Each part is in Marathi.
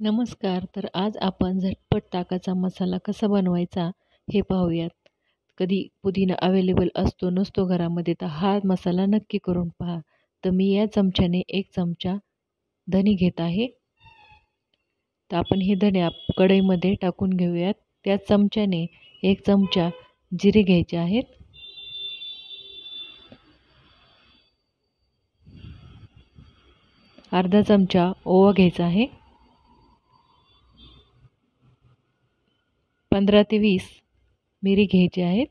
नमस्कार. तर आज आपण झटपट ताकाचा मसाला कसा बनवायचा हे पाहूयात. कधी पुदिना अवेलेबल असतो नसतो घरामध्ये, तर हा मसाला नक्की करून पहा. तर मी या चमच्याने 1 चमचा धने घेत आहे. तर आपण हे धने कढईमध्ये टाकून घेऊयात. त्याच चमच्याने 1 चमचा जिरे घ्यायचे आहेत. अर्धा चमचा ओवा घ्यायचा आहे. 15 ते 20 मिरी घ्यायची आहेत.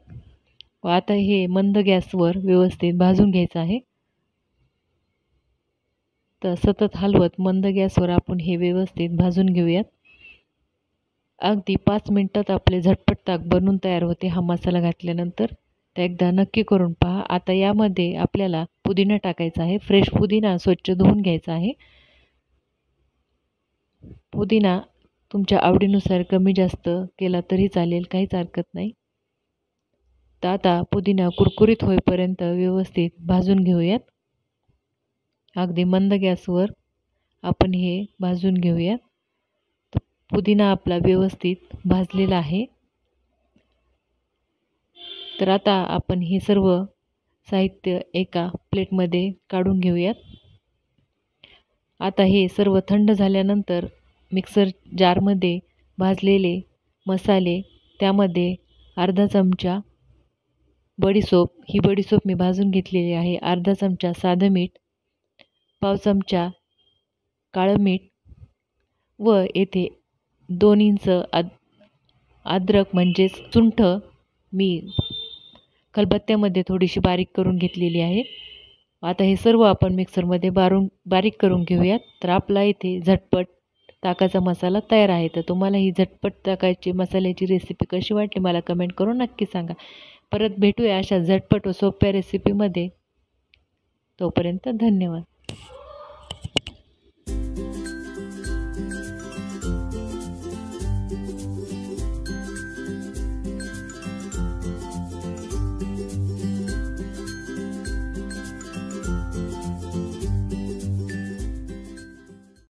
व आता हे मंद गॅसवर व्यवस्थित भाजून घ्यायचं आहे. तर सतत हलवत मंद गॅसवर आपण हे व्यवस्थित भाजून घेऊयात. अगदी 5 मिनिटात आपले झटपट ताक बनून तयार होते हा मसाला घातल्यानंतर. तर एकदा नक्की करून पहा. आता यामध्ये आपल्याला पुदिना टाकायचा आहे. फ्रेश पुदिना स्वच्छ धुवून घ्यायचा आहे. पुदिना तुमच्या आवडीनुसार कमी जास्त केला तरी चालेल, काहीच हरकत नाही. तर आता पुदिना कुरकुरीत होईपर्यंत व्यवस्थित भाजून घेऊयात. अगदी मंद गॅसवर आपण हे भाजून घेऊयात. तर पुदिना आपला व्यवस्थित भाजलेला आहे. तर आता आपण हे सर्व साहित्य एका प्लेटमध्ये काढून घेऊयात. आता हे सर्व थंड झाल्यानंतर मिक्सर जारमध्ये भाजलेले मसाले, त्यामध्ये अर्धा चमचा बडीशोप, ही बडीशोप मी भाजून घेतलेली आहे. अर्धा चमचा साधं मीठ, पाव चमचा काळं मीठ व येथे 2 इंच अद्रक म्हणजेच सुंठ मी खलबत्त्यामध्ये थोडीशी बारीक करून घेतलेली आहे. आता हे सर्व आपण मिक्सरमध्ये बारीक करून घेऊयात. तर आपला इथे झटपट ताकाचा मसाला तयार आहे. तर तुम्हाला ही झटपट ताकाची मसाल्याची रेसिपी कशी वाटली मला कमेंट करून नक्की सांगा. परत भेटूया अशा झटपट व सोप्या रेसिपीमध्ये. तोपर्यंत धन्यवाद.